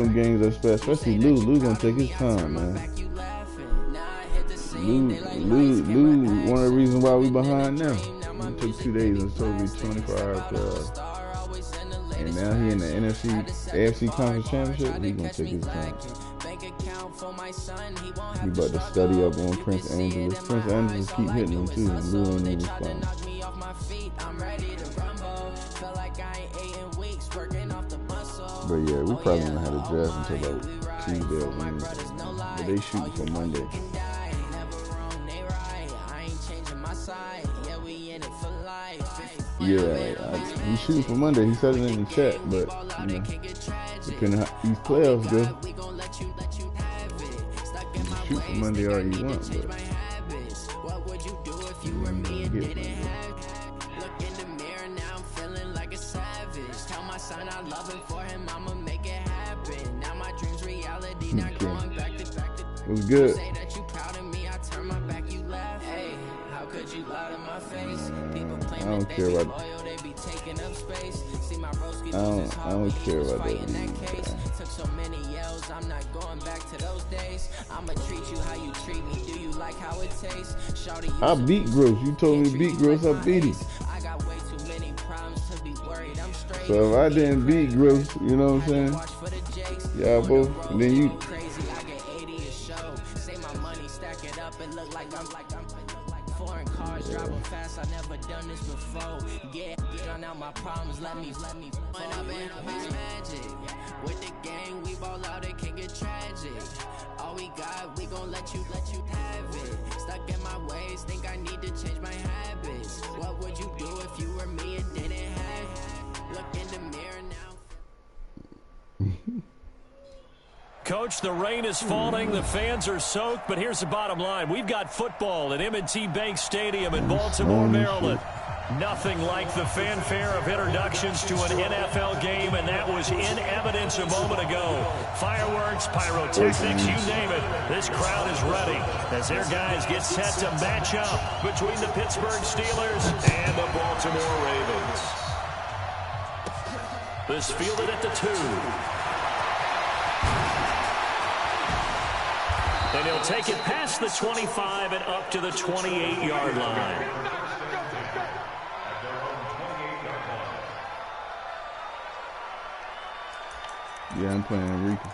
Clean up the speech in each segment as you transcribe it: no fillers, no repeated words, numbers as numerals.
Some games are special, especially Lou. Lou gonna take his time, man. Lou, one of the reasons why we behind now. It took 2 days and supposed to be 24 hours to and now he in the AFC Conference Championship. He gonna take his time. He about to study up on Prince Angeles. Prince Angeles keep hitting him too, and Lou ain't even responding. But yeah, we probably gonna have a draft until like Tuesday or Wednesday. But they shooting for Monday. Yeah, he's shooting for Monday. He said it in the chat, but you know, depending on how these playoffs go, you can shoot for Monday all you want, but you ain't gonna get Monday. What's good? I don't care about I don't care about that league, I beat Gross. You told me to beat Gross, I beat him. So if I didn't beat Gross, you know what I'm saying? Y'all both, and then you. Foreign cars driving fast, I never done this before. Get out my problems, let me fun up and up is magic. With the gang, we ball out, it can get tragic. All we got, we gon' let you have it. Stuck in my ways, think I need to change my habits. What would you do if you were me and didn't have it? Look in the mirror now. Coach, the rain is falling, the fans are soaked, but here's the bottom line. We've got football at M&T Bank Stadium in Baltimore, Maryland. Nothing like the fanfare of introductions to an NFL game, and that was in evidence a moment ago. Fireworks, pyrotechnics, you name it. This crowd is ready as their guys get set to match up between the Pittsburgh Steelers and the Baltimore Ravens. This fielded at the 2. And he'll take it past the 25 and up to the 28-yard line. Yeah, I'm playing Enrique.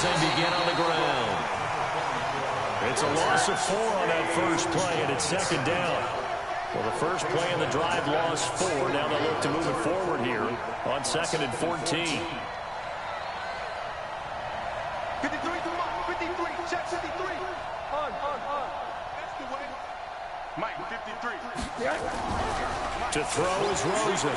And begin on the ground. It's a loss of 4 on that first play, and it's second down. Well, the first play in the drive lost 4. Now they'll look to move it forward here on 2nd and 14. 53, come on, 53, check 53. On. That's the way. Mike, 53. To throw is Rosen.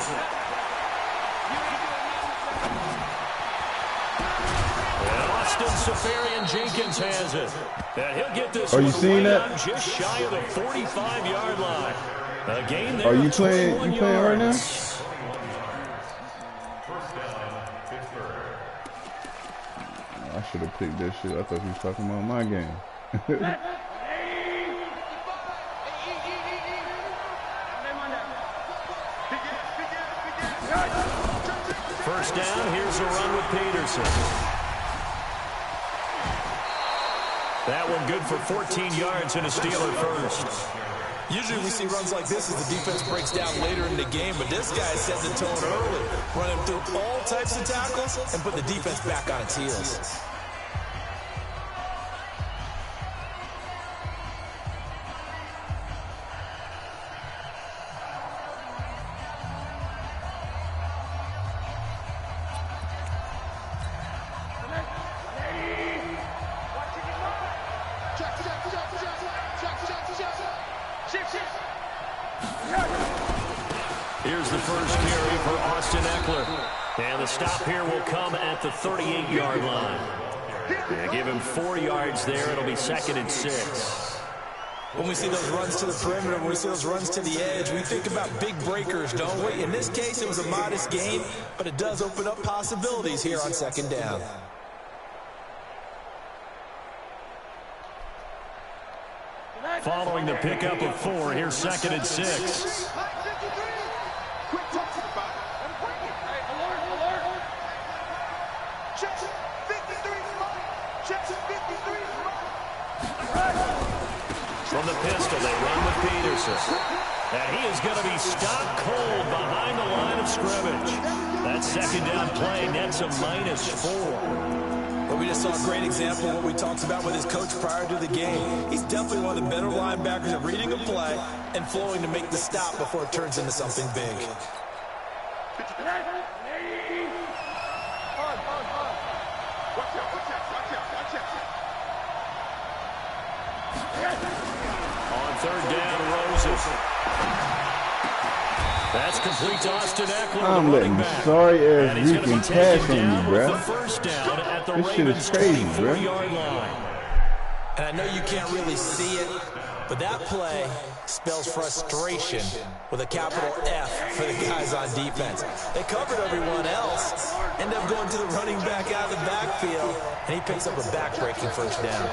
Austin Safarian-Jenkins has it. And he'll get this. Are you seeing that? Just shy of the 45-yard line. A gain there. Are you playing right now? I should have picked that shit. I thought you was talking about my game. First down, here's a run with Peterson. That one good for 14 yards and a Steeler first. Usually we see runs like this as the defense breaks down later in the game, but this guy set the tone early, running through all types of tackles and put the defense back on its heels. Here's the first carry for Austin Eckler. And the stop here will come at the 38-yard line. Yeah, give him 4 yards there. It'll be 2nd and 6. When we see those runs to the perimeter, when we see those runs to the edge, we think about big breakers, don't we? In this case, it was a modest gain, but it does open up possibilities here on 2nd down. Following the pickup of 4, here's 2nd and 6. From the pistol, they run with Peterson. And he is going to be stopped cold behind the line of scrimmage. That 2nd down play nets a -4. But we just saw a great example of what we talked about with his coach prior to the game. He's definitely one of the better linebackers at reading a play and flowing to make the stop before it turns into something big. On 3rd down, Rosen. That's complete to Austin Eckler. I'm letting sorry ass Rican pass on you, bro. First down at the This shit is crazy, bro. 24-yard line. And I know you can't really see it, but that play spells frustration with a capital F for the guys on defense. They covered everyone else, end up going to the running back out of the backfield, and he picks up a back-breaking first down.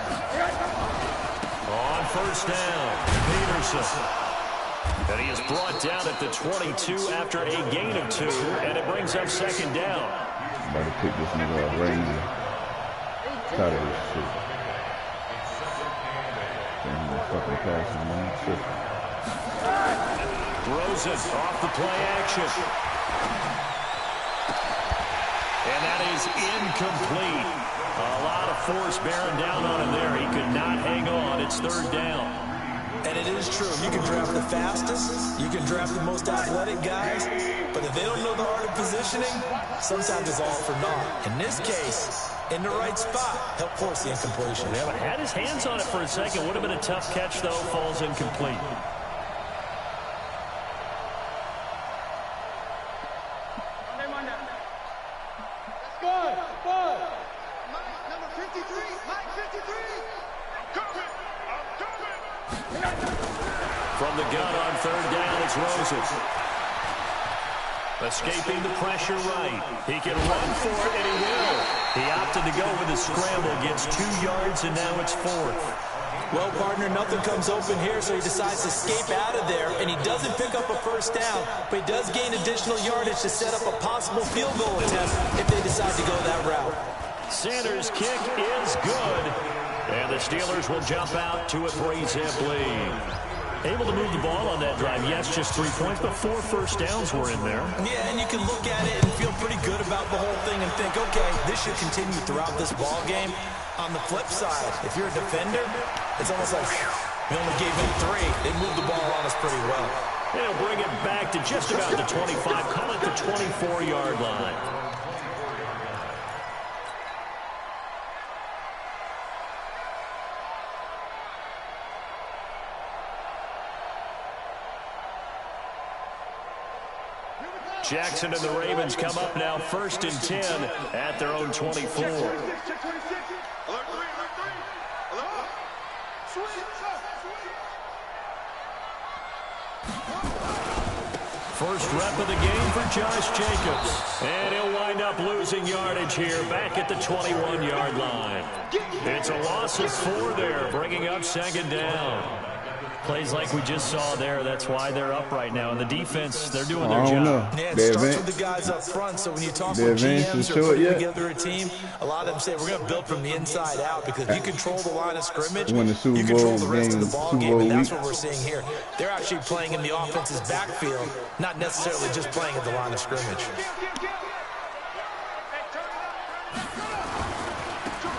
On 1st down, Peterson. And he is brought down at the 22 after a gain of 2, and it brings up 2nd down. I'm about to pick this nigga up right now. Tired of this shit. Damn, he's fucking passing, man. Shit. Rosen off the play action. And that is incomplete. A lot of force bearing down on him there. He could not hang on. It's 3rd down. And it is true. You can draft the fastest. You can draft the most athletic guys. But if they don't know the art of positioning, sometimes it's all for naught. In this case, in the right spot, help force the incompletion. Yeah, but had his hands on it for a second. Would have been a tough catch, though. Falls incomplete. From the gun on 3rd down, it's Rosen. Escaping the pressure right. He can run for it, and he will. He opted to go with a scramble, gets 2 yards, and now it's 4th. Well, partner, nothing comes open here, so he decides to escape out of there, and he doesn't pick up a first down, but he does gain additional yardage to set up a possible field goal attempt if they decide to go that route. Sanders' kick is good, and the Steelers will jump out to a 3-zip lead. Able to move the ball on that drive. Yes, just 3 points, but 4 first downs were in there. Yeah, and you can look at it and feel pretty good about the whole thing and think, okay, this should continue throughout this ball game. On the flip side, if you're a defender, it's almost like, we only gave them 3. They moved the ball on us pretty well. They'll bring it back to just about the 25. Call it the 24-yard line. Jackson and the Ravens come up now 1st and 10 at their own 24. First rep of the game for Josh Jacobs. And he'll wind up losing yardage here back at the 21-yard line. It's a loss of 4 there, bringing up 2nd down. Plays like we just saw there. That's why they're up right now. And the defense, they're doing their job. Yeah, it starts with the guys up front. So when you talk with GMs or putting together a team, a lot of them say we're going to build from the inside out because if you control the line of scrimmage, you control the rest of the ball game, and that's what we're seeing here. They're actually playing in the offense's backfield, not necessarily just playing at the line of scrimmage.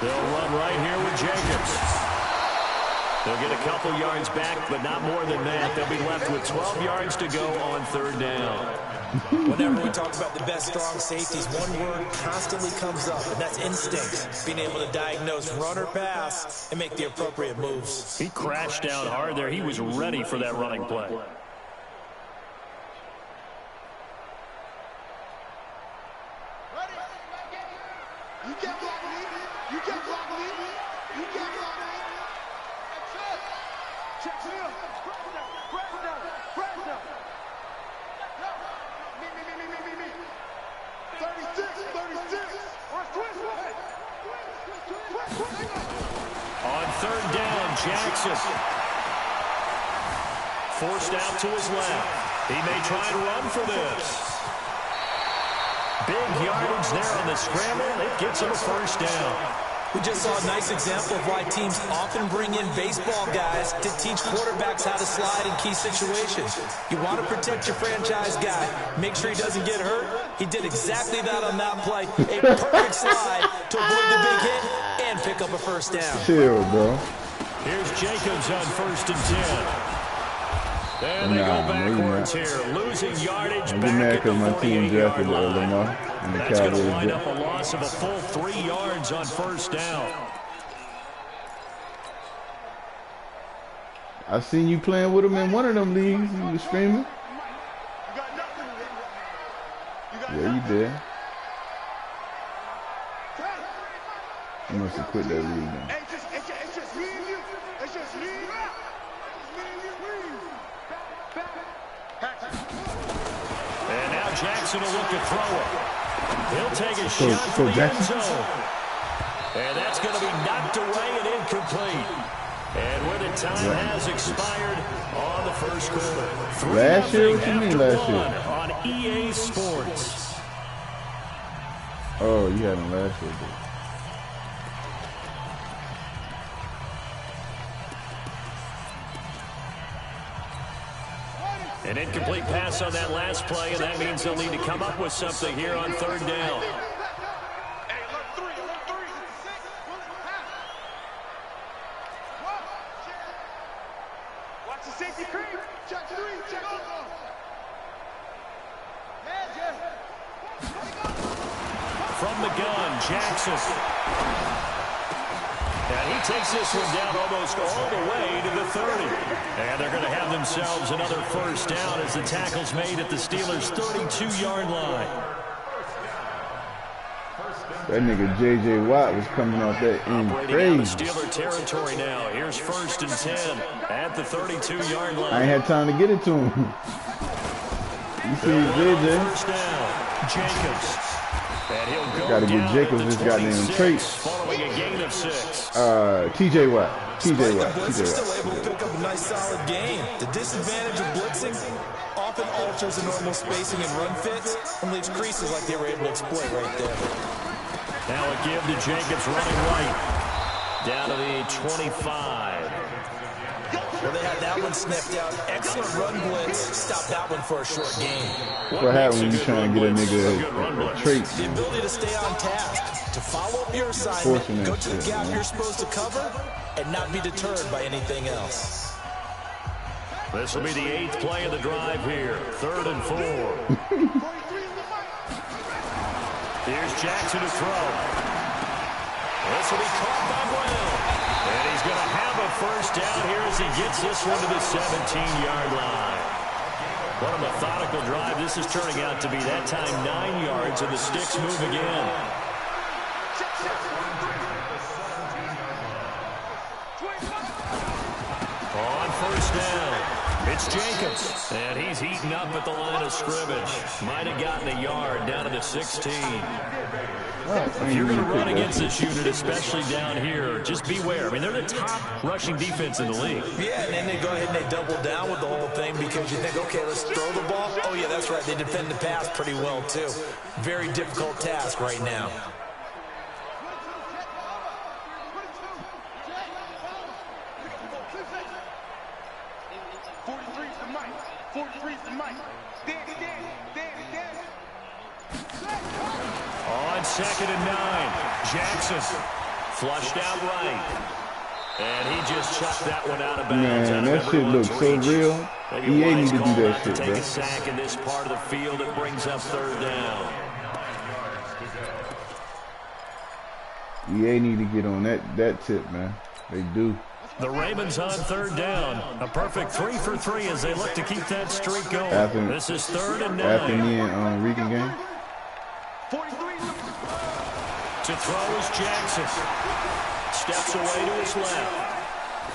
They'll run right here with Jacobs. They'll get a couple yards back, but not more than that. They'll be left with 12 yards to go on 3rd down. Whenever we talk about the best strong safeties, one word constantly comes up, and that's instinct. Being able to diagnose run or pass and make the appropriate moves. He crashed down hard there. He was ready for that running play. You can't block me. You can't block me. You can't block me. Check him. Press down. Press down. Me. 36. Twist. On 3rd down, Jackson. Forced out to his left. He may try and run for this. Big yardage there on the scramble. It gets him a 1st down. We just saw a nice example of why teams often bring in baseball guys to teach quarterbacks how to slide in key situations. You want to protect your franchise guy. Make sure he doesn't get hurt. He did exactly that on that play. A perfect slide to avoid the big hit and pick up a 1st down. Chill, bro. Here's Jacobs on 1st and 10. And they go backwards here, losing yardage I'm back at the my team 48-yard drafted line. and the That's going to Cowboys wind did. up a loss of a full 3 yards on 1st down. I seen you playing with him in one of them leagues. You was screaming. Yeah, you did. You must have quit that league then. It's just me and you. It's just me and you. And now Jackson will look to throw it. He'll take a shot so for the end Jackson. zone. And that's going to be knocked away and incomplete. And where the time has expired on the 1st quarter. Last year? What you mean last year? On EA Sports. Oh, you had him last year, dude. An incomplete pass on that last play, and that means they'll need to come up with something here on 3rd down. Watch the safety creep. Check 3. From the gun, Jackson. And he takes this one down almost all the way to the 30. And they're going to have themselves another 1st down as the tackle's made at the Steelers' 32-yard line. That nigga J.J. Watt was coming off that end Operating out of crazy. Steeler territory now. Here's 1st and 10 at the 32-yard line. I ain't had time to get it to him. You see J.J. 1st down, Jacobs. And he'll go Gotta get down Jacobs at this the goddamn 26, trait. following a gain of 6. T.J. Watt. Despite the blitz, they're still able to pick up a nice solid gain. The disadvantage of blitzing often alters the normal spacing and run fits and leaves creases like they were able to exploit right there. Now a give to Jacobs running right. Down to the 25. Well, they had that one sniffed out. Excellent run blitz. Stop that one for a short gain. What happens when you try and get a nigga a trait? The ability to stay on task, to follow up your assignment, Fortunate go to the shit, gap man. you're supposed to cover, and not be deterred by anything else. This will be the 8th play of the drive here. 3rd and 4. Here's Jackson to throw. This will be caught by Brown. And he's going to have a 1st down here as he gets this one to the 17-yard line. What a methodical drive this is turning out to be. That time 9 yards, and the sticks move again. On 1st down, it's Jacobs. And he's heating up at the line of scrimmage. Might have gotten a yard down to the 16. If you're going to run against this unit, especially down here, just beware. I mean, they're the top rushing defense in the league. Yeah, and then they go ahead and they double down with the whole thing because you think, okay, let's throw the ball. Oh, yeah, that's right. They defend the pass pretty well, too. Very difficult task right now. On 2nd and 9, Jackson flushed out right. And he just chucked that one out of bounds. Man, that shit looks so real. EA need to do that shit, bro. Take a sack in this part of the field. It brings up 3rd down. EA need to get on that tip, man. They do. The Ravens on 3rd down. A perfect 3 for 3 as they look to keep that streak going. This is 3rd and 9. After me and Regan game. To throw is Jackson. Steps away to his left.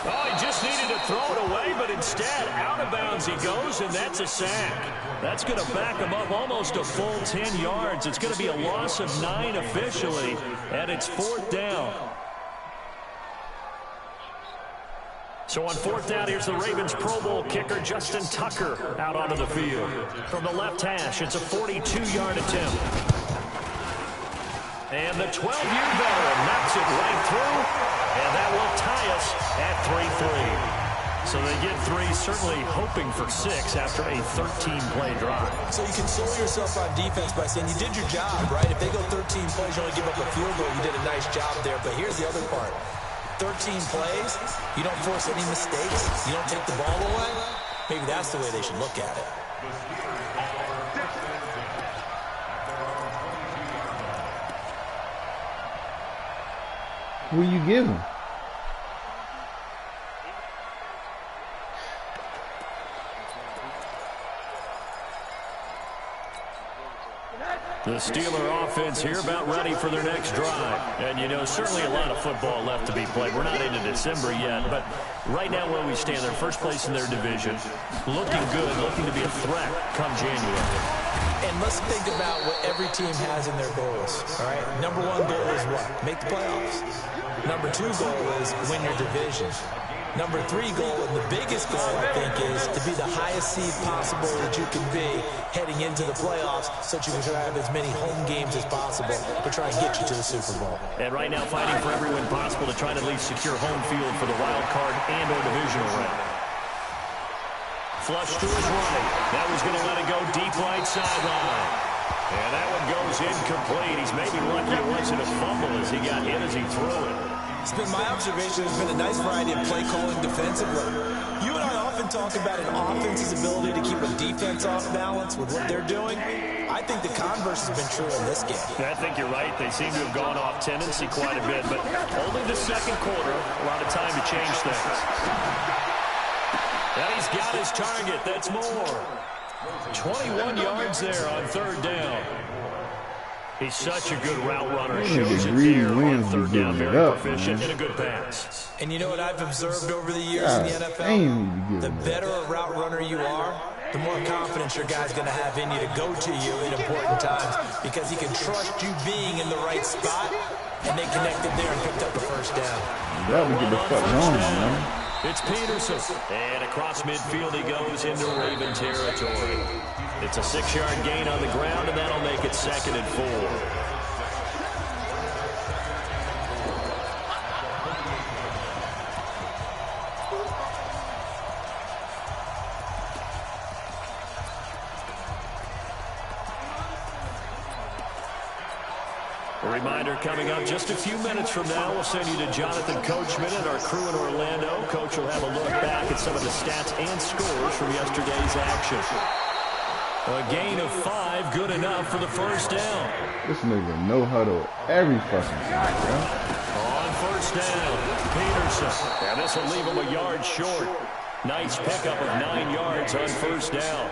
Oh, he just needed to throw it away, but instead, out of bounds he goes, and that's a sack. That's going to back him up almost a full 10 yards. It's going to be a loss of 9 officially, and it's 4th down. So on 4th down, here's the Ravens Pro Bowl kicker, Justin Tucker, out onto the field. From the left hash, it's a 42-yard attempt. And the 12-year veteran knocks it right through, and that will tie us at 3-3. So they get 3, certainly hoping for 6 after a 13-play drive. So you console yourself on defense by saying you did your job, right? If they go 13 plays, you only give up a field goal, you did a nice job there. But here's the other part. 13 plays, you don't force any mistakes, you don't take the ball away. Maybe that's the way they should look at it. Who you give him? The Steeler offense here about ready for their next drive. And, you know, certainly a lot of football left to be played. We're not into December yet, but right now where we stand, they're first place in their division. Looking good, looking to be a threat come January. And let's think about what every team has in their goals, all right? Number 1 goal is what? Make the playoffs. Number 2 goal is win your division. Number 3 goal, and the biggest goal, I think, is to be the highest seed possible that you can be heading into the playoffs so that you can have as many home games as possible to try and get you to the Super Bowl. And right now fighting for every win possible to try to at least secure home field for the wild card and or divisional round. Flush to his right. That was going to let it go deep right sideline. And that one goes incomplete. He's maybe lucky it wasn't a fumble as he got hit as he threw it. It's been my observation. There's been a nice variety of play calling defensively. You and I often talk about an offense's ability to keep a defense off balance with what they're doing. I think the converse has been true in this game. I think you're right. They seem to have gone off tendency quite a bit, but only the second quarter, a lot of time to change things. And he's got his target. That's more. 21 yards there on 3rd down. He's such a good route runner. Shows it there on 3rd down. Very proficient and a good pass. And you know what I've observed over the years in the NFL? The better a route runner you are, the more confidence your guy's going to have in you to go to you in important times because he can trust you being in the right spot, and they connected there and picked up a 1st down. That would get the fuck on, man. It's Peterson. And across midfield he goes into Raven territory. It's a 6-yard gain on the ground, and that'll make it 2nd and 4. A reminder coming up just a few minutes from now, we'll send you to Jonathan Coachman and our crew in Orlando. Coach will have a look back at some of the stats and scores from yesterday's action. A gain of 5, good enough for the 1st down. This nigga no huddle every fucking time, bro. On 1st down, Peterson. And this will leave him a yard short. Nice pickup of 9 yards on 1st down.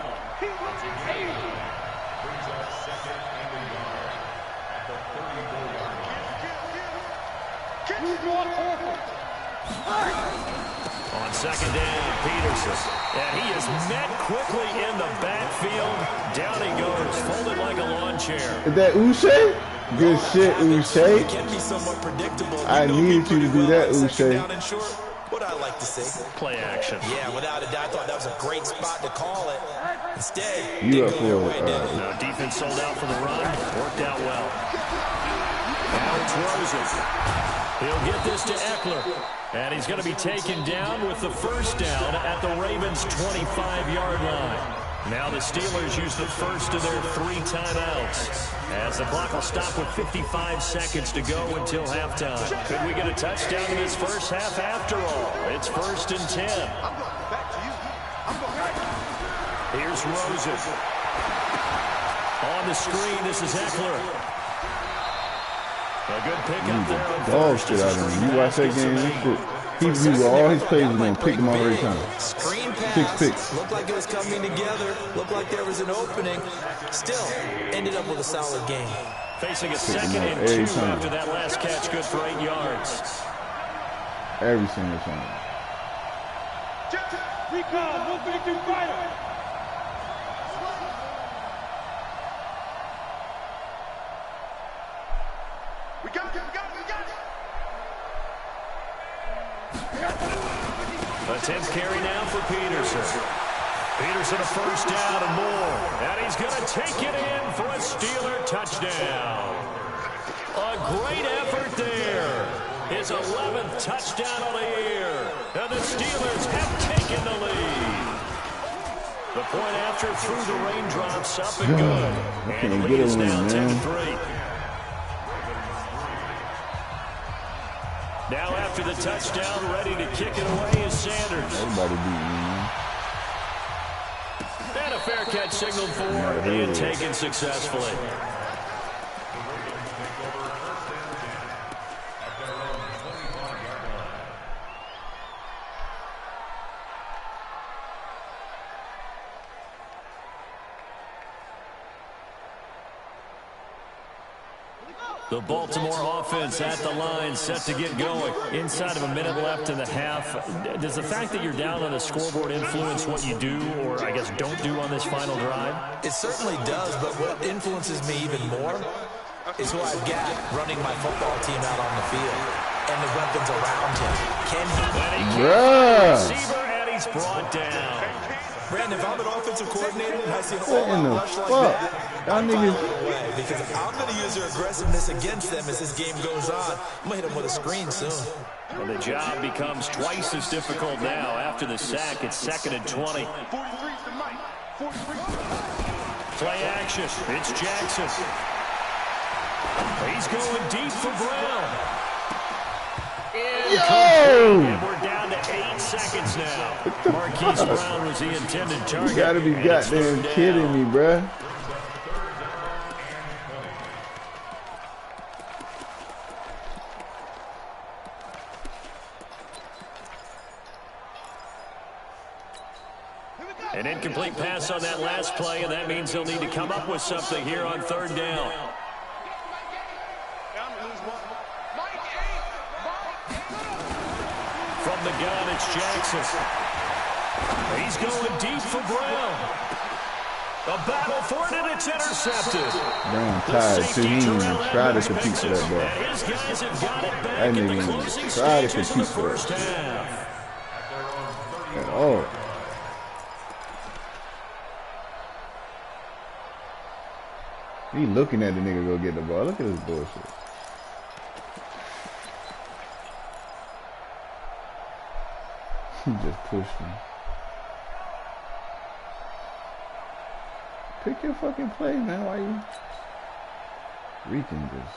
On 2nd down, Peterson. And he is met quickly in the backfield. Down he goes, folded like a lawn chair. Is that Uche? Good shit, Uche. It can be somewhat predictable. I needed you to do that, Uche. What I like to see. Play action. Yeah, without a doubt. I thought that was a great spot to call it. Instead, you up go for your way, didn't it? No, defense sold out for the run. Worked out well. Now it's Rosen. He'll get this to Eckler. And he's going to be taken down with the 1st down at the Ravens' 25-yard line. Now the Steelers use the first of their 3 timeouts, as the clock will stop with 55 seconds to go until halftime. Could we get a touchdown in this first half after all? It's 1st and 10. Here's Rosen. On the screen, this is Eckler. A good pickup there on first. You watch that game, he knew all his plays were going to pick them all every time. Screen pass. Looked like it was coming together. Looked like there was an opening. Still, ended up with a solid game. Facing a 2nd and 2 after that last catch, good for 8 yards. Every single time. Recon, 152 fighter. We got it. A 10th carry now for Peterson. Peterson a first down and more. And he's going to take it in for a Steeler touchdown. A great effort there. His 11th touchdown of the year. And the Steelers have taken the lead. The point after through the raindrops up and good. And the lead is now 10-3. Now after the touchdown, ready to kick it away is Sanders. Everybody beat me, man. And a fair catch signaled for and taken successfully. The Baltimore offense at the line, set to get going. Inside of a minute left in the half, does the fact that you're down on the scoreboard influence what you do, or I guess don't do on this final drive? It certainly does, but what influences me even more is who I've got running my football team out on the field and the weapons around him. Can he? Receiver, and he's brought down. Brandon, if I'm an offensive coordinator and I see an all-out rush like that, I'm going to away because I'm going to use their aggressiveness against them as this game goes on. I'm going to hit them with a screen soon. And the job becomes twice as difficult now. After the sack, it's 2nd and 20. Play action. It's Jackson. He's going deep for Brown. And we're down to 8 seconds now. Marquise Brown was the intended target. You gotta be goddamn kidding me, bruh. An incomplete pass on that last play, and that means they'll need to come up with something here on 3rd down. From the gun, it's Jackson. He's going deep for Brown. A battle for it, and it's intercepted. Brown tired, so he didn't even try to compete for that ball. His guys have got it back That nigga didn't even try to compete for it at all. He looking at the nigga go get the ball. Look at this bullshit. He just pushed him. Pick your fucking play, man. Why you reeking this?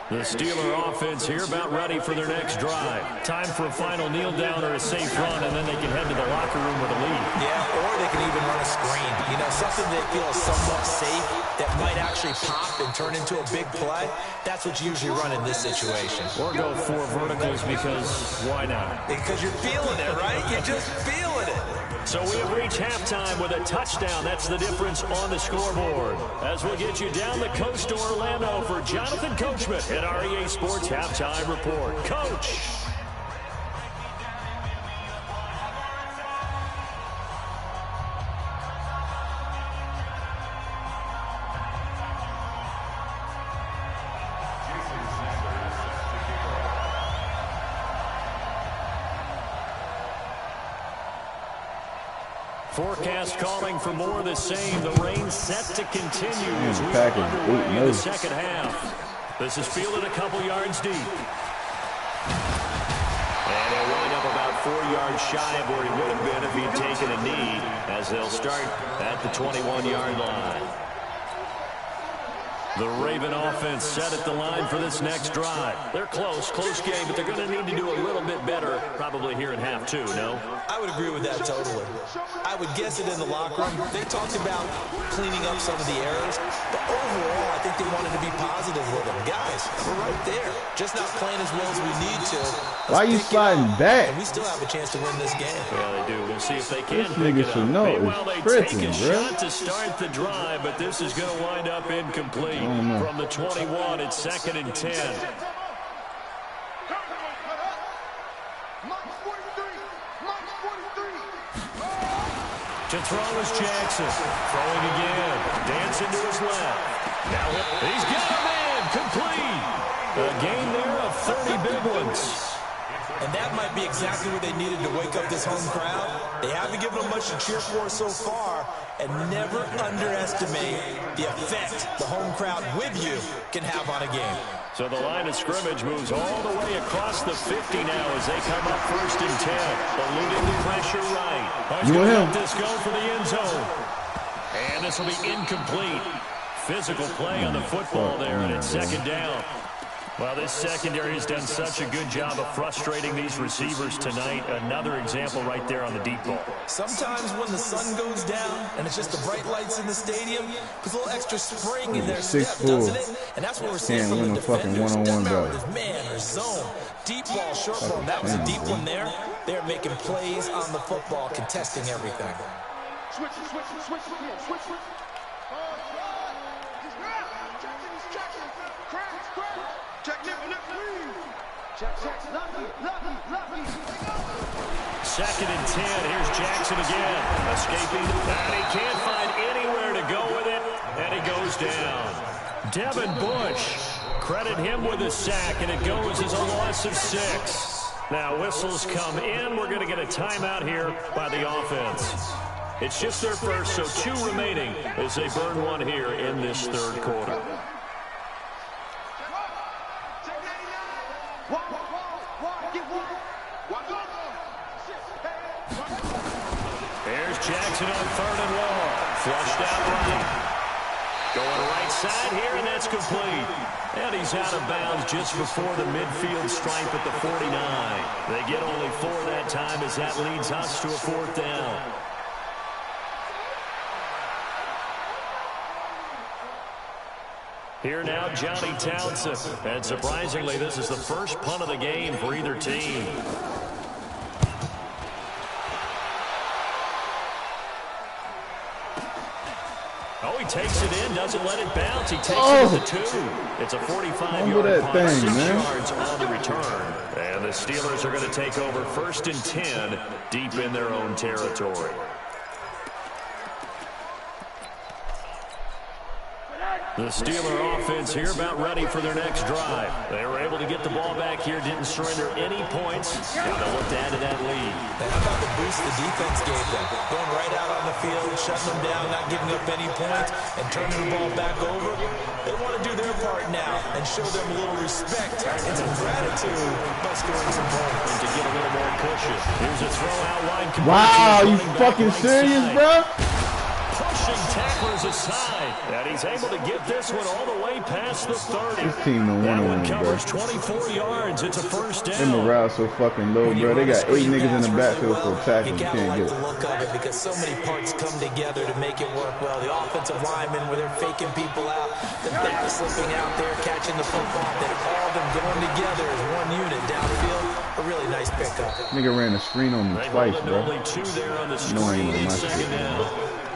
The Steeler offense here about ready for their next drive. Time for a final kneel down or a safe run, and then they can head to the locker room with a lead. Yeah, or they can even run a screen. You know, something they feel is somewhat safe that might actually pop and turn into a big play. That's what you usually run in this situation. Or go 4 verticals because why not? Because you're feeling it, right? You're just feeling it. So we have reached halftime with a touchdown. That's the difference on the scoreboard. As we'll get you down the coast to Orlando for Jonathan Coachman at our EA Sports Halftime Report. Coach. Forecast calling for more of the same. The rain set to continue as we are underway in the second half. This is fielded a couple yards deep. And he'll wind up about 4 yards shy of where he would have been if he'd taken a knee, as they'll start at the 21-yard line. The Raven offense set at the line for this next drive. They're close game, but they're going to need to do a little bit better probably here in half two, no? I would agree with that totally. I would guess it in the locker room. They talked about cleaning up some of the errors, but overall, I think they wanted to be positive with them. Guys, we're right there. Just not playing as well as we need to. Why are you sliding back? And we still have a chance to win this game. Yeah, they do. We'll see if they can this pick nigga it should up. know Meanwhile, it's they take tripping, a bro. shot to start the drive, but this is going to wind up incomplete. From the 21, it's 2nd and 10. To throw is Jackson. Throwing again. Dancing to his left. Now he's got a man. Complete. A gain there of 30 big ones. And that might be exactly what they needed to wake up this home crowd. They haven't given them much to cheer for so far. And never underestimate the effect the home crowd with you can have on a game. So the line of scrimmage moves all the way across the 50 now as they come up 1st and 10. Eluding the pressure right. He's going to let this go for the end zone. And this will be incomplete. Physical play on the football there, and it's 2nd down. Well, this secondary has done such a good job of frustrating these receivers tonight. Another example right there on the deep ball. Sometimes when the sun goes down and it's just the bright lights in the stadium, there's a little extra spring in their step, doesn't it? And that's what we're seeing from the defenders. Doesn't matter if it's man or zone. Deep ball, short ball. That was a deep one there. They're making plays on the football, contesting everything. Switch. Second and 10. Here's Jackson again. Escaping. And he can't find anywhere to go with it. And he goes down. Devin Bush. Credit him with a sack. And it goes as a loss of 6. Now whistles come in. We're going to get a timeout here by the offense. It's just their first, so 2 remaining as they burn one here in this 3rd quarter. There's Jackson on 3rd and long. Flushed out right. Going right side here, and that's complete. And he's out of bounds just before the midfield stripe at the 49. They get only 4 that time as that leads us to a 4th down. Here now, Johnny Townsend. And surprisingly, this is the first punt of the game for either team. Oh, he takes it in, doesn't let it bounce. He takes it to the 2. It's a 45-yard punt, 6 yards on the return. And the Steelers are going to take over 1st and 10 deep in their own territory. The Steeler offense here about ready for their next drive. They were able to get the ball back here, didn't surrender any points. Now they'll look to add to that lead. And how about the boost the defense gave them? Going right out on the field, shutting them down, not giving up any points, and turning the ball back over. They want to do their part now and show them a little respect and some gratitude by scoring some points. And to get a little more cushion. Here's a throw out wide. Wow, you fucking serious, bro? Pushing tacklers aside, and he's able to get this one all the way past the 30. This team don't want to win, bro. Covers 24 yards. It's a 1st down. Their morale so fucking low, bro. They got 8 niggas in the backfield for a tackle. You can't get it. The look of it because so many parts come together to make it work well. The offensive linemen, where they're faking people out, the back slipping out there, catching the football. They're all them going together as one unit downfield. A really nice pickup. Nigga ran a screen on me twice, bro. Only 2 there on the screen in 2nd down.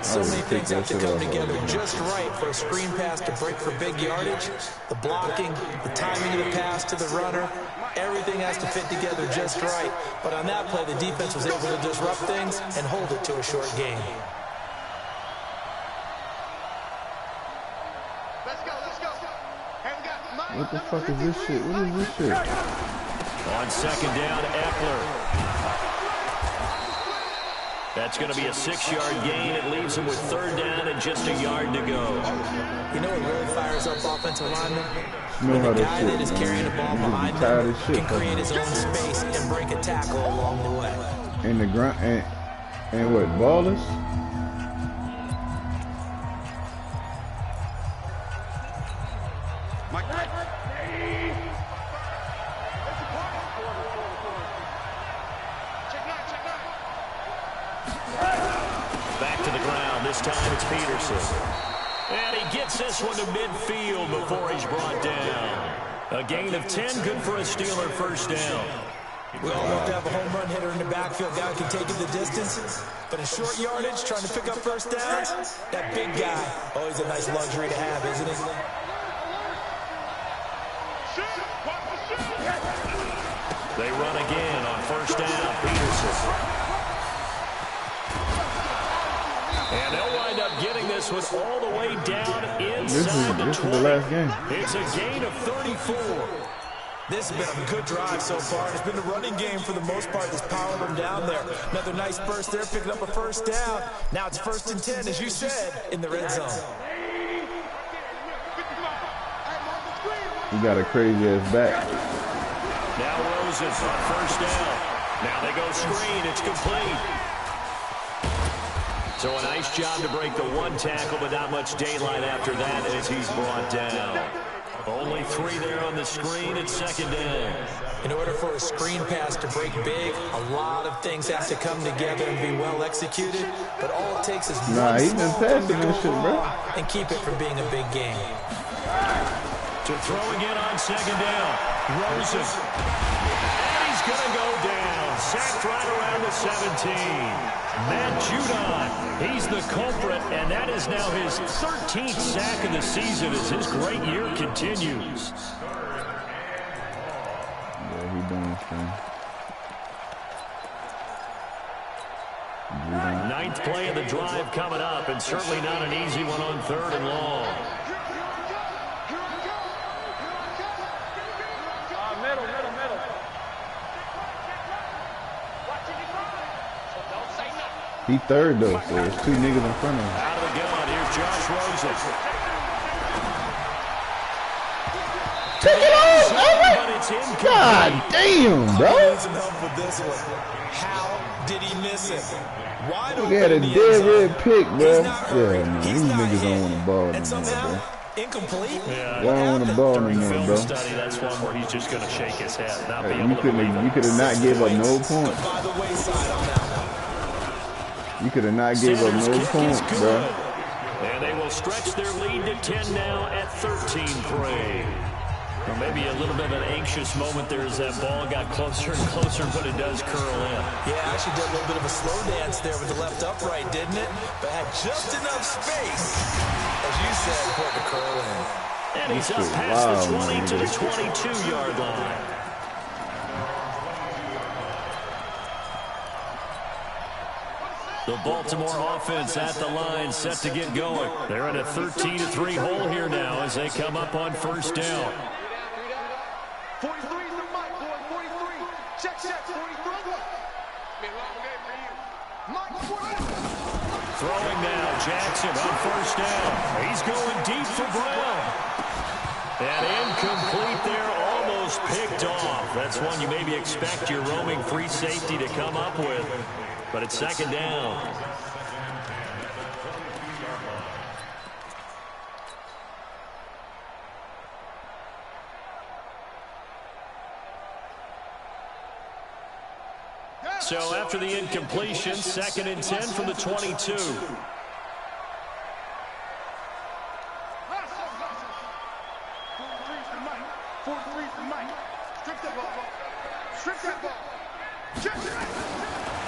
So many things have to come together just right for a screen pass to break for big yardage. The blocking, the timing of the pass to the runner, everything has to fit together just right. But on that play, the defense was able to disrupt things and hold it to a short game. What the fuck is this shit? What is this shit? On 2nd down, Eckler. That's going to be a 6-yard gain. It leaves him with 3rd down and just a yard to go. You know what really fires up offensive linemen? When the guy that is carrying the ball behind them can create his own space and break a tackle along the way. And the grunt and what, ballers? Back to the ground. This time it's Peterson. And he gets this one to midfield before he's brought down. A gain of 10, good for a Steeler first down. We all love to have a home run hitter in the backfield. Guy can take it the distance. But in short yardage, trying to pick up first downs, that big guy, always a nice luxury to have, isn't it? They run again on first down. Peterson. And they'll wind up getting this one all the way down inside the 20. This is the last game. It's a gain of 34. This has been a good drive so far. It's been a running game for the most part that's powered them down there. Another nice burst there, picking up a first down. Now it's 1st and 10, as you said, in the red zone. We got a crazy-ass back. Now Rosen on first down. Now they go screen. It's complete. So a nice job to break the one tackle, but not much daylight after that as he's brought down. Only 3 there on the screen at 2nd down. In order for a screen pass to break big, a lot of things have to come together and be well executed. But all it takes is one small thing to go wrong and keep it from being a big game. To throw again on 2nd down. Rosen. And he's going to go down. Sacked right around the 17. Matt Judon, he's the culprit, and that is now his 13th sack of the season as his great year continues. Yeah, he doing his thing. Judon. 9th play of the drive coming up, and certainly not an easy one on 3rd and long. He third though, so there's 2 niggas in front of him. Out of the gun, here's Josh Rosen. Take it off! Oh my God damn, bro! I need some help with this one. How did he miss it? Why don't he had a dead red pick, bro? Yeah, man, these niggas don't want the ball anymore, bro. Incomplete? Yeah, why don't want the ball anymore, bro? Study, that's one where he's just going to shake his head. Not be You could have not gave up no points. By the wayside on that one. You could have not gave up no points, bro. And they will stretch their lead to 10 now at 13-3. Well, maybe a little bit of an anxious moment there as that ball got closer and closer, but it does curl in. Yeah, actually did a little bit of a slow dance there with the left upright, didn't it? But had just enough space, as you said, for it to curl in. And he's up past the 20 to the 22-yard line. The Baltimore offense at the line, set to get going. They're in a 13-3 hole here now as they come up on first down. 43 is the mic, boy. 43. Check, 43. Been a long game for you. Mike, 43. Throwing now, Jackson on first down. He's going deep for Brown. And incomplete there, almost picked off. That's one you maybe expect your roaming free safety to come up with. But it's 2nd down. So after the incompletion, 2nd and 10 from the 22.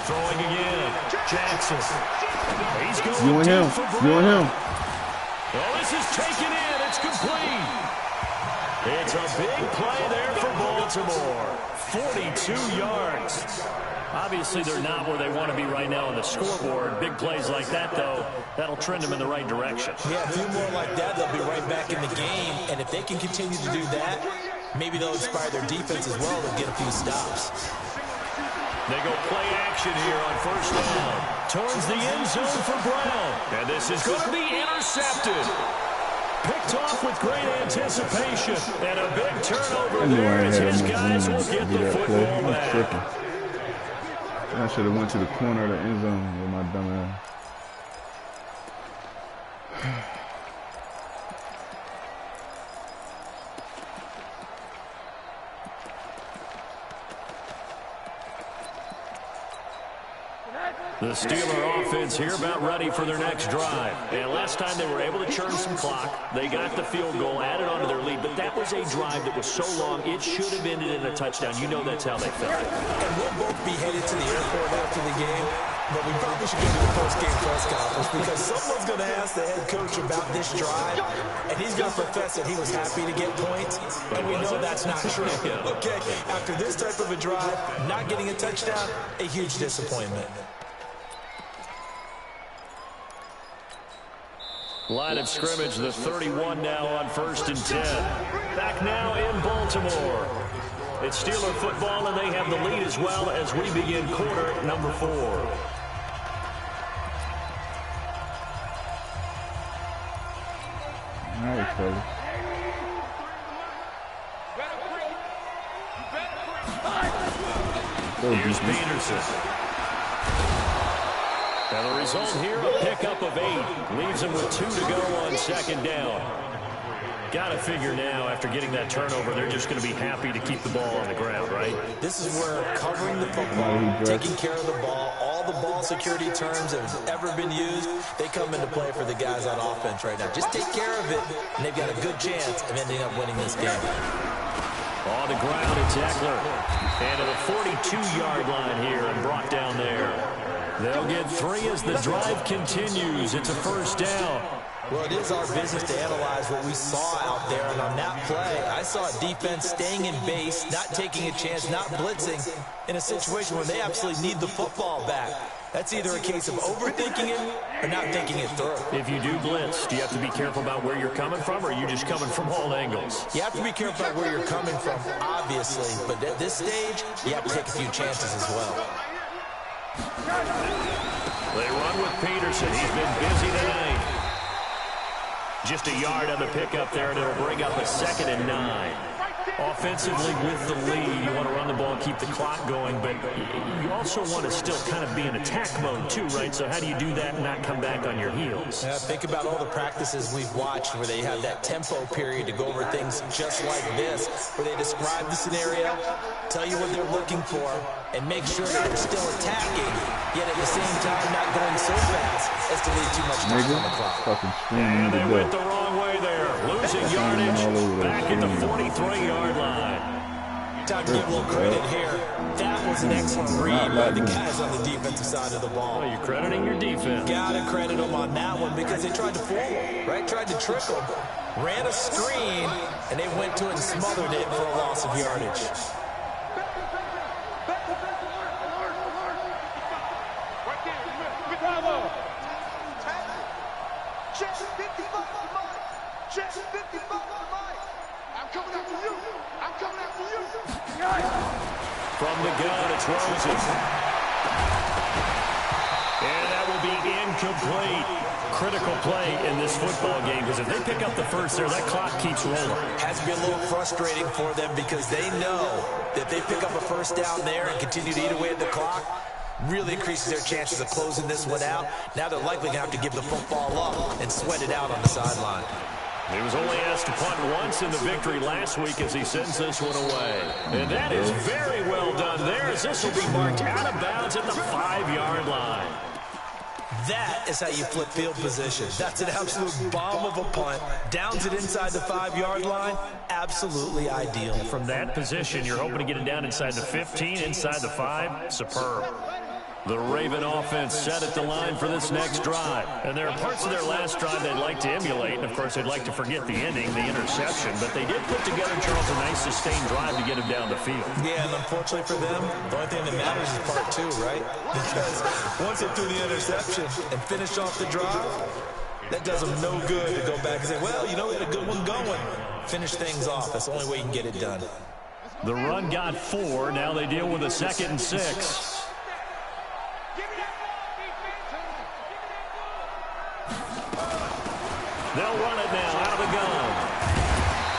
Throwing again. Jackson. He's going You and him. You and him. Oh, this is taken in. It's complete. It's a big play there for Baltimore. 42 yards. Obviously, they're not where they want to be right now on the scoreboard. Big plays like that, though, that'll trend them in the right direction. Yeah, a few more like that, they'll be right back in the game. And if they can continue to do that, maybe they'll inspire their defense as well to get a few stops. They go play action here on first down. Towards the end zone for Brown. And this is going to be intercepted. Picked off with great anticipation. And a big turnover there as his guys will get the football back. I should have went to the corner of the end zone with my dumb ass. The Steeler offense here about ready for their next drive. And last time they were able to churn some clock. They got the field goal, added on to their lead. But that was a drive that was so long, it should have ended in a touchdown. You know that's how they felt. And we'll both be headed to the airport after the game. But we probably should go to the post-game press conference because someone's going to ask the head coach about this drive, and he's going to profess that he was happy to get points, and we know that's not true. Okay, after this type of a drive, not getting a touchdown, a huge disappointment. Line of scrimmage, the 31 now on 1st and 10. Back now in Baltimore. It's Steeler football, and they have the lead as well as we begin quarter number 4. All right, fellas. Here's Peterson. And the result here, a pickup of 8. Leaves him with 2 to go on 2nd down. Got to figure now, after getting that turnover, they're just going to be happy to keep the ball on the ground, right? This is where covering the football, taking care of the ball, all the ball security terms that have ever been used, they come into play for the guys on offense right now. Just take care of it, and they've got a good chance of ending up winning this game. On the ground, it's Eckler. And to the 42-yard line here and brought down there. They'll get 3 as the drive continues. It's a 1st down. Well, it is our business to analyze what we saw out there, and on that play, I saw a defense staying in base, not taking a chance, not blitzing, in a situation where they absolutely need the football back. That's either a case of overthinking it or not thinking it through. If you do blitz, do you have to be careful about where you're coming from, or are you just coming from all angles? You have to be careful about where you're coming from, obviously, but at this stage, you have to take a few chances as well. They run with Peterson. He's been busy tonight. Just a yard on the pickup there, and it'll bring up a 2nd and 9. Offensively with the lead, you want to run the ball and keep the clock going, but you also want to still kind of be in attack mode too, right? So how do you do that and not come back on your heels? Yeah, think about all the practices we've watched where they have that tempo period to go over things just like this, where they describe the scenario, tell you what they're looking for, and make sure that they're still attacking, yet at the same time not going so fast as to leave too much time on the clock. And they went the wrong way there, losing yardage back at the 43-yard line. Time to give a little credit here. That was an excellent read by the guys on the defensive side of the ball. Well, you're crediting your defense. Gotta credit them on that one because they tried to fool them, right? Tried to trick them. Ran a screen, and they went to it and smothered it for a loss of yardage. From the gun, it's Rosen. And that will be incomplete. Critical play in this football game, because if they pick up the first there, that clock keeps rolling. Has been a little frustrating for them because they know that they pick up a 1st down there and continue to eat away at the clock, really increases their chances of closing this one out. Now they're likely going to have to give the football up and sweat it out on the sideline. He was only asked to punt once in the victory last week as he sends this one away. And that is very well done there, as this will be marked out of bounds at the 5-yard line. That is how you flip field position. That's an absolute bomb of a punt. Downs it inside the 5-yard line. Absolutely ideal. From that position, you're hoping to get it down inside the 15, inside the 5. Superb. The Raven offense set at the line for this next drive. And there are parts of their last drive they'd like to emulate. And, of course, they'd like to forget the ending, the interception. But they did put together, Charles, a nice sustained drive to get him down the field. Yeah, and unfortunately for them, the only thing that matters is part 2, right? Because once they threw the interception and finished off the drive, that does them no good to go back and say, well, you know, we had a good one going. Finish things off. That's the only way you can get it done. The run got 4. Now they deal with a 2nd and 6. They'll run it now out of the gun.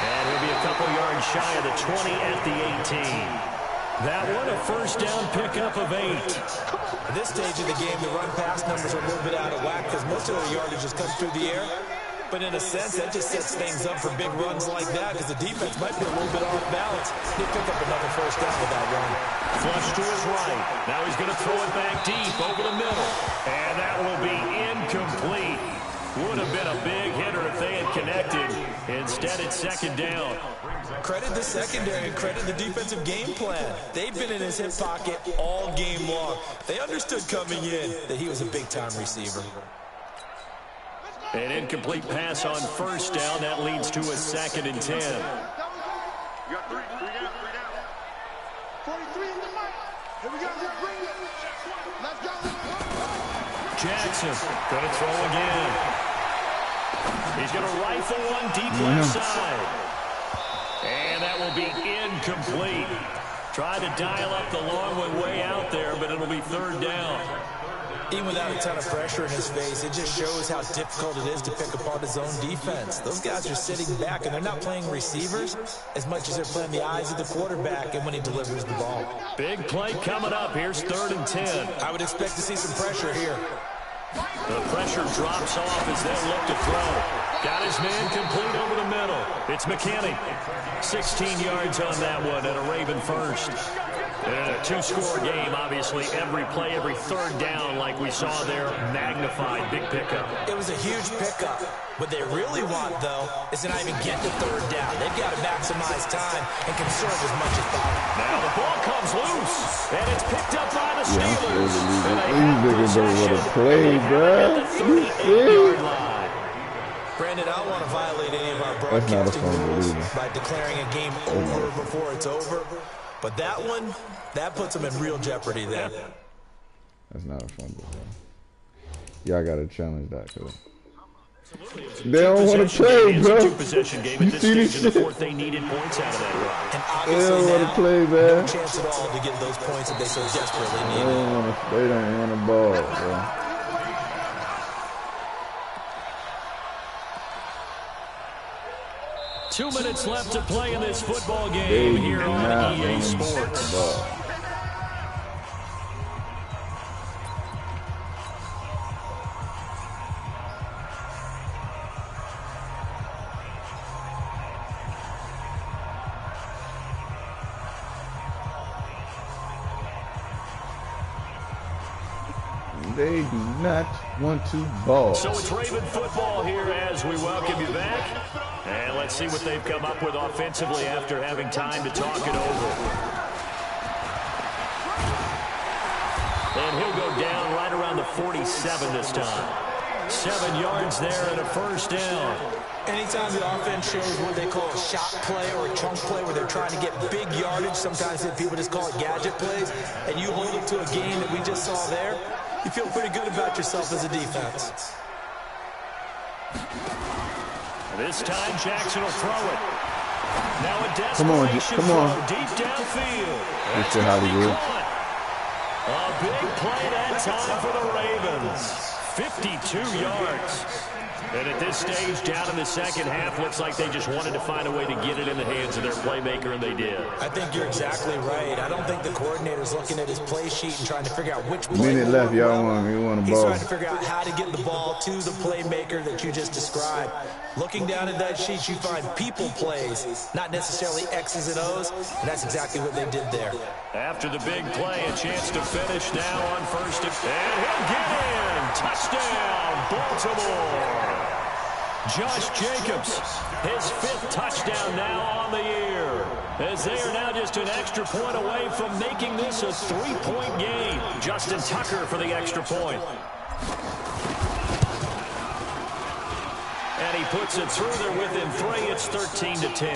And he'll be a couple yards shy of the 20 at the 18. That one a first down pickup of 8. At this stage of the game, the run-pass numbers are a little bit out of whack because most of the yardage just comes through the air. But in a sense, that just sets things up for big runs like that because the defense might be a little bit off balance. They pick up another first down with that run. Flush to his right. Now he's going to throw it back deep over the middle. And that will be incomplete. Would have been a big hitter if they had connected. Instead, it's second down. Credit the secondary and credit the defensive game plan. They've been in his hip pocket all game long. They understood coming in that he was a big-time receiver. An incomplete pass on first down. That leads to a 2nd and 10. You got three down. 43 in the mic. Here we go. Let's go. Jackson going to throw again. He's going to rifle one deep left side. And that will be incomplete. Tried to dial up the long one way out there, but it'll be 3rd down. Even without a ton of pressure in his face, it just shows how difficult it is to pick apart his own defense. Those guys are sitting back, and they're not playing receivers as much as they're playing the eyes of the quarterback and when he delivers the ball. Big play coming up. Here's 3rd and 10. I would expect to see some pressure here. The pressure drops off as they look to throw. Got his man complete over the middle. It's McKinney. 16 yards on that one and a Raven first. And in a 2-score game, obviously, every play, every 3rd down, like we saw there, magnified. Big pickup. It was a huge pickup. What they really want, though, is to not even get to 3rd down. They've got to maximize time and conserve as much as possible. Now the ball comes loose, and it's picked up by the Steelers. These niggas what a play, bro. Brandon, I don't want to violate any of our broadcasting rules by declaring a game over before it's over. But that one, that puts them in real jeopardy there. That's not a fumble, bro. Y'all got to challenge that, cuz. They don't want to play, bro. You see this shit? They needed points out of that run. They don't want to play, man. No chance at all to get those points that they so desperately need. They don't want to ball, bro. 2 minutes left to play in this football game here on EA Sports. They do not want to ball. So it's Raven football here as we welcome you back. And let's see what they've come up with offensively after having time to talk it over. And he'll go down right around the 47 this time. 7 yards there and a first down. Anytime the offense shows what they call a shot play or a chunk play where they're trying to get big yardage, sometimes people just call it gadget plays, and you hold it to a game that we just saw there, you feel pretty good about yourself as a defense. This time Jackson will throw it. Now a desperation throw deep downfield. Mr. Hollywood. A big play that time for the Ravens. 52 yards. And at this stage, down in the second half, looks like they just wanted to find a way to get it in the hands of their playmaker, and they did. I think you're exactly right. I don't think the coordinator's looking at his play sheet and trying to figure out which play. Minute left, y'all want the ball. He's trying to figure out how to get the ball to the playmaker that you just described. Looking down at that sheet, you find people plays, not necessarily X's and O's, and that's exactly what they did there. After the big play, a chance to finish now on first. And he'll get in. Touchdown, Baltimore. Josh Jacobs, his 5th touchdown now on the year, as they are now just an extra point away from making this a 3-point game. Justin Tucker for the extra point. And he puts it through there within 3. It's 13-10.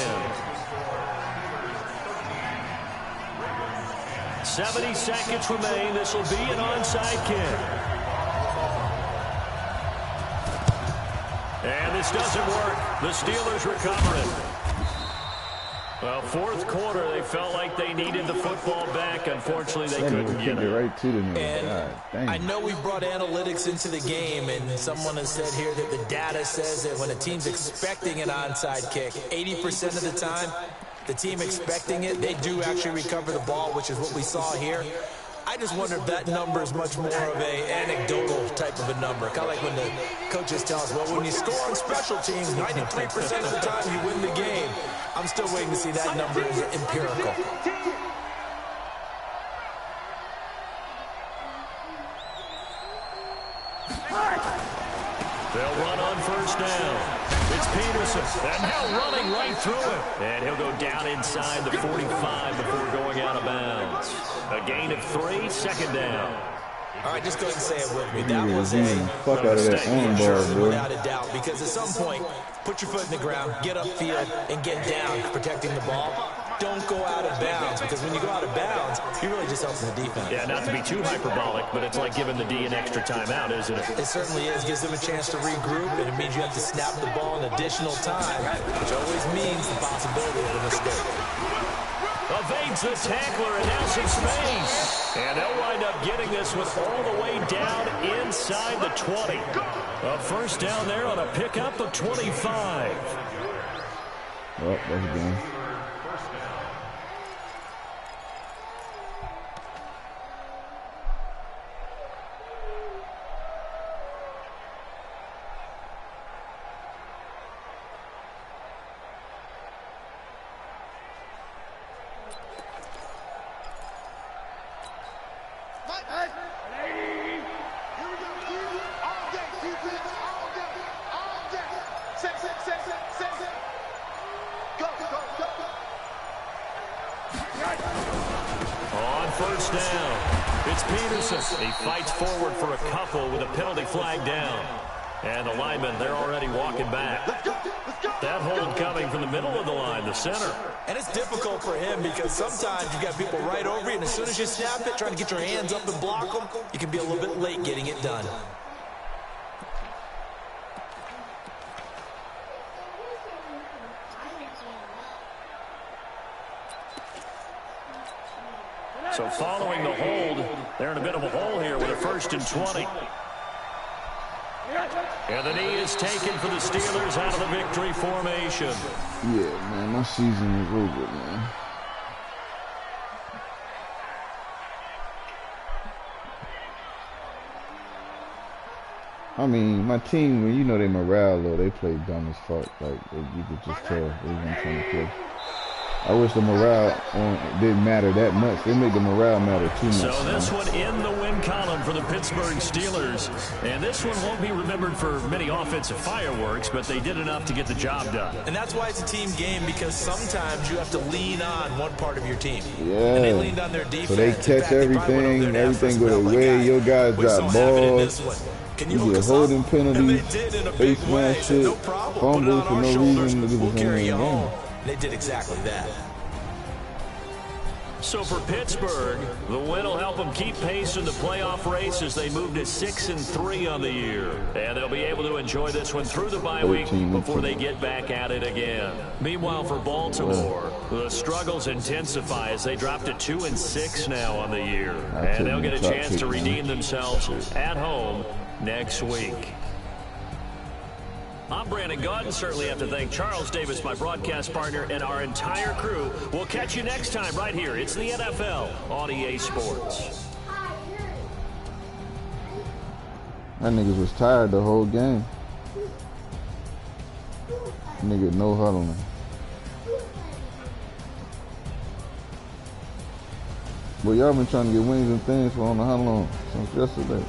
70 seconds remain. This will be an onside kick. And this doesn't work. The Steelers recover it. Well, fourth quarter, they felt like they needed the football back. Unfortunately, they couldn't get it right to the name. And I know we brought analytics into the game, and someone has said here that the data says that when a team's expecting an onside kick, 80% of the time, the team expecting it, they do actually recover the ball, which is what we saw here. I just wonder if that number is much more of a anecdotal type of a number. Kind of like when the coaches tell us, well, when you score on special teams, 93% of the time you win the game. I'm still waiting to see that number as empirical. They'll run on first down. It's Peterson, and now running right through it. And he'll go down inside the 45 before going out of bounds. A gain of 3, second down. All right, just go ahead and say it with me. That was a fuck out of that arm bar, bro. Without a doubt, because at some point, put your foot in the ground, get upfield, and get down, protecting the ball. Don't go out of bounds, because when you go out of bounds, you're really just helping the defense. Yeah, not to be too hyperbolic, but it's like giving the D an extra timeout, isn't it? It certainly is. Gives them a chance to regroup, and it means you have to snap the ball in additional time, which always means the possibility of a mistake. Evades the tackler, and now some space. And they'll wind up getting this one all the way down inside the 20. A first down there on a pickup of 25. Well, that's a game. First down. It's Peterson. He fights forward for a couple with a penalty flag down. And the linemen, they're already walking back. That hold coming from the middle of the line, the center. And it's difficult for him because sometimes you got people right over you, and as soon as you snap it, trying to get your hands up and block them, you can be a little bit late getting it done. So following the hold, they're in a bit of a hole here with a 1st and 20. And the knee is taken for the Steelers out of the victory formation. Yeah, man, my season is over, man. I mean, my team, when you know they morale low, they play dumb as fuck. Like, you could just tell they weren't trying to play. I wish the morale didn't matter that much. They make the morale matter too much. So this one in the win column for the Pittsburgh Steelers. And this one won't be remembered for many offensive fireworks, but they did enough to get the job done. And that's why it's a team game, because sometimes you have to lean on one part of your team. Yeah. And they leaned on their defense. So they catch everything, everything go their way. Your guys drop balls. You get holding penalties, face mask shit, fumbles for no reason. We'll carry you home. They did exactly that. So for Pittsburgh, the win will help them keep pace in the playoff race as they move to 6-3 on the year. And they'll be able to enjoy this one through the bye week before they get back at it again. Meanwhile, for Baltimore, the struggles intensify as they drop to 2-6 now on the year. And they'll get a chance to redeem themselves at home next week. I'm Brandon Gaudin. Certainly have to thank Charles Davis, my broadcast partner, and our entire crew. We'll catch you next time right here. It's the NFL on EA Sports. That niggas was tired the whole game. Nigga, no huddling. Well, y'all been trying to get wings and things for I don't know how long. Since yesterday.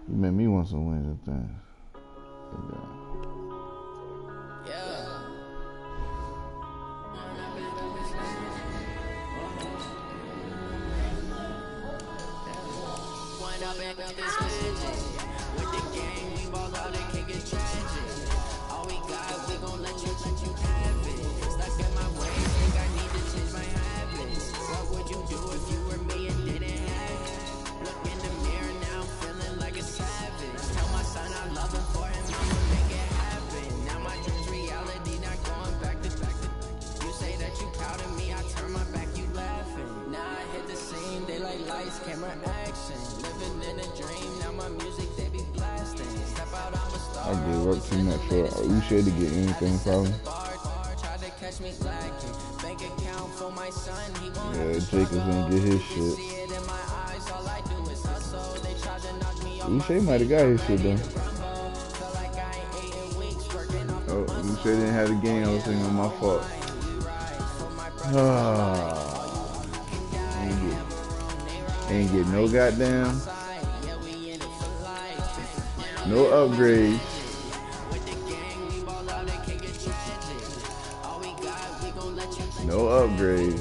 You made me want some wings and things. Look in the mirror now, feeling like a savage. Tell my son I love him for him, I'ma make lights, camera, action. Living in a dream, now my music they be blasting. Step out, I'm a star. I gave up too much for Uche to get anything from him. Tried to catch me lacking. Bank account for my son, he won't Yeah, Jacobs gonna get his shit. see it in my eyes, all I do is hustle. They try to knock me off Uche might have got his shit though. feel like I ain't ate in weeks, working off Oh, Uche didn't have the game. I was thinking my fault. Ain't get no goddamn, no upgrades. No upgrades.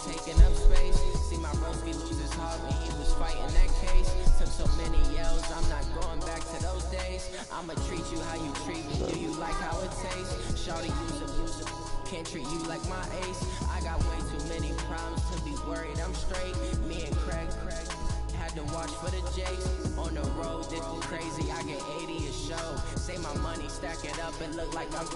Taking up space. See my broski lose his heart when he was fighting that case. Took so many yells, I'm not going back to those days. I'ma treat you how you treat me. Do you like how it tastes? Shawty use it. Can't treat you like my ace. I got way too many problems to be worried. I'm straight. Me and Craig had to watch for the Jakes. On the road, this was crazy. I get 80 a show. Say my money, stack it up and look like I'm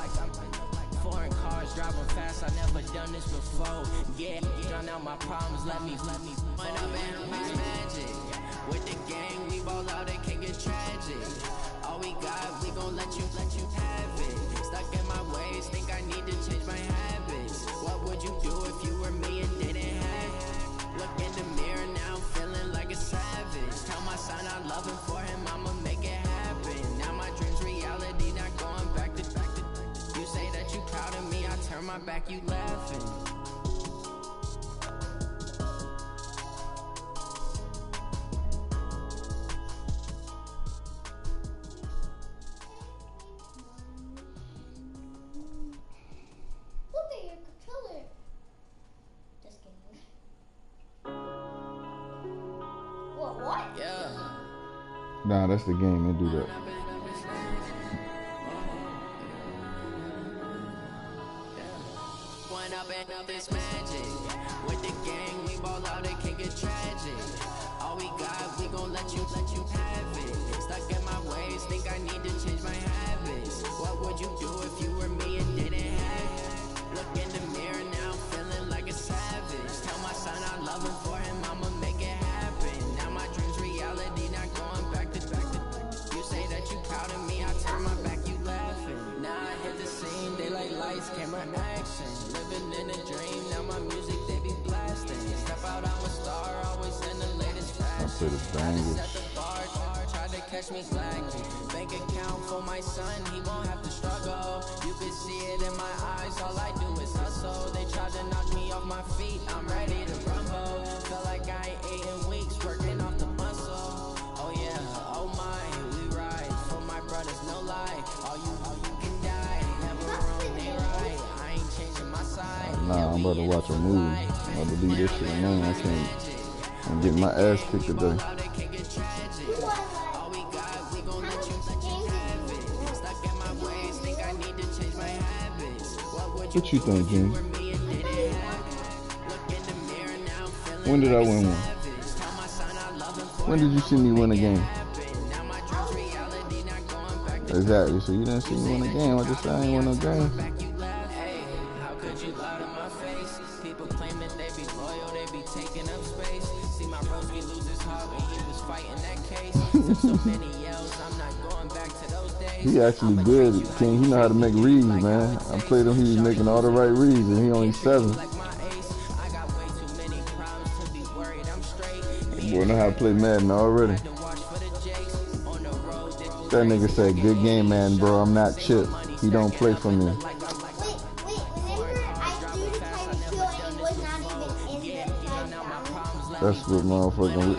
foreign cars driving fast, I never done this before. Yeah, drown out my problems, let me point up and mix magic. With the gang, we ball out, it can get tragic. All we got, we gon' let you have it. Stuck in my ways, think I need to change my habits. What would you do if you were me and didn't have it? Look in the mirror now, feeling like a savage. Tell my son I love him, for him I'ma make it happen. Now my dream's reality, not going back to you say that you proud of me, I turn my back, you laughing. Look at your controller. Just kidding. What? Yeah. Nah, that's the game. They do that. Up this magic. With the gang, we ball out, it can get tragic. All we got, we gon' let you have it. Stuck in my ways, think I need to change my habits. What would you do if you were me and didn't have it? Look in the mirror now, feeling like a savage. Tell my son I love him, for him I'ma make it happen. Now my dream's reality, not going back to you say that you proud of me, I turn my back, you laughing. Now I hit the scene, they like lights, camera, action. Living in a dream, now my music they be blasting. Step out, I'm a star, always in the latest fashion. I say the bangers. Set the bar, tried to catch me slacking. Bank account for my son, he won't have to struggle. You can see it in my eyes, all I do is hustle. They tried to knock me off my feet, I'm ready to rumble. Feel like I ain't ate in weeks, working off the muscle. Oh yeah, oh my, we ride for my brothers, no lie. All you can die, never wrong, they right. I ain't changing my side. Nah, I'm about to watch a movie. I'm about to leave this shit alone. I can't. I'm getting my ass kicked today. What you think, Jimmy? When did I win one? When did you see me win a game? Exactly. So you didn't see me win a game. I just said I ain't win no game. How could you lie to my face? People claiming they be loyal, they be taking up space. See my broski lose his heart when he was fighting that case. Took so many yells, I'm not going back to those days. He actually good, King. He know how to make reads, man. I played him. He was making all the right reads, and he only 7. Boy, know how to play Madden already. That nigga said, "Good game, man, bro. I'm not Chip. He don't play for me." Wait, remember I threw the time to kill and it was not even in the touchdown? That's what motherfucking.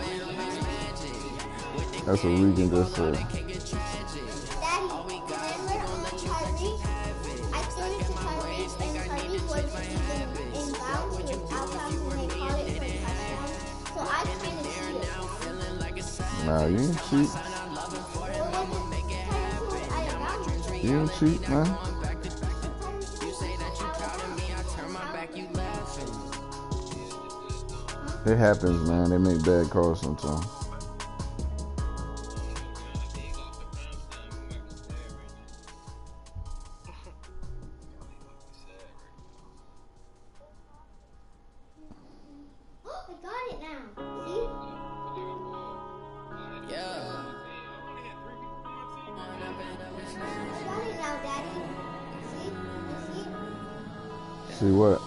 That's what Regan just said. Daddy, remember on Tyreek? I threw it to Tyreek and Tyreek wasn't even in bounds, he was out bounds and they called it for a touchdown. So I kind of cheated. Nah, you ain't cheat. You don't cheat, man. It happens, man. They make bad calls sometimes. See what?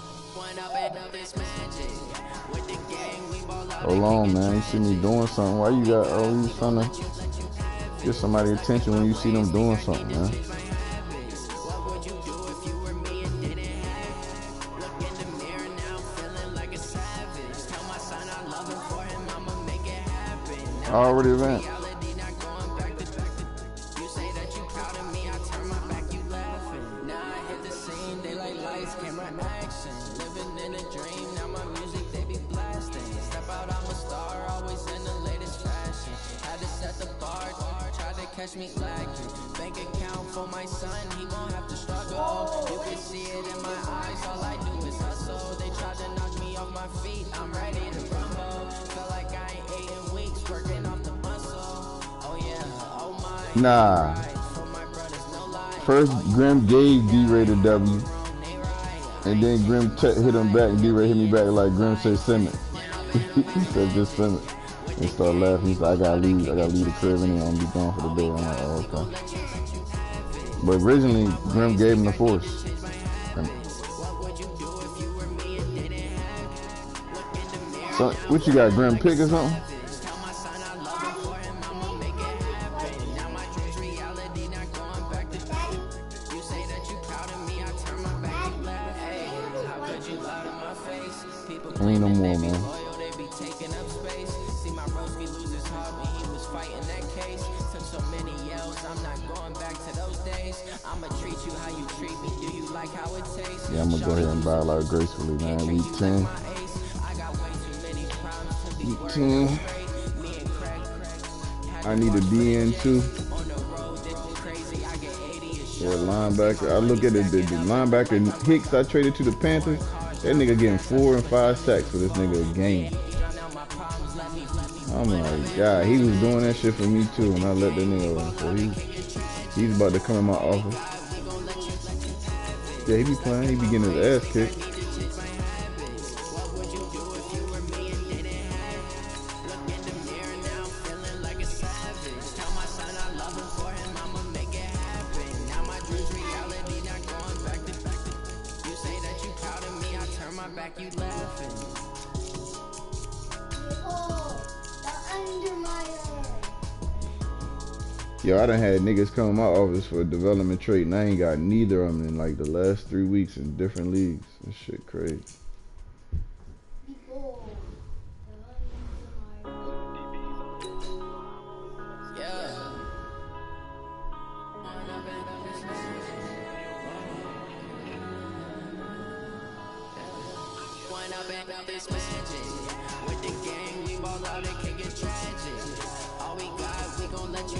Hold on, man. You see me doing something. Why you got all you trying to get somebody attention when you see them doing something, man? I already went. Catch me lacking. Bank account for my son, he won't have to struggle. You can see it in my eyes, all I do is hustle. They tried to knock me off my feet, I'm ready to rumble. Feel like I ain't 8 in weeks, working off the muscle. Oh yeah, oh my. Nah. First, Grim gave D-Ray the W. And then Grim hit him back, and D-Ray hit me back like Grim said, send it. He said, just send it. They start laughing. He said, I gotta leave the crib anyway. I'm gonna be gone for the day. I'm like, oh, okay. But originally, Grim gave him the force. So, what you got, Grim pick or something? Ain't no more, man. Yeah, I'm gonna go ahead and bow out gracefully, man. Week 10. Week 10. I need a DN too. Yeah, linebacker. I look at the linebacker Hicks I traded to the Panthers. That nigga getting 4 and 5 sacks for this nigga a game. I'm like, God, he was doing that shit for me too, and I let the nigga run. So he's about to come in my office. Yeah, he be playing. He be getting his ass kicked. Yo, I done had niggas come in my office for a development trade, and I ain't got neither of them in like the last 3 weeks in different leagues. This shit crazy. With the gang, we ball out, it can get tragic. All we got, we gon' let you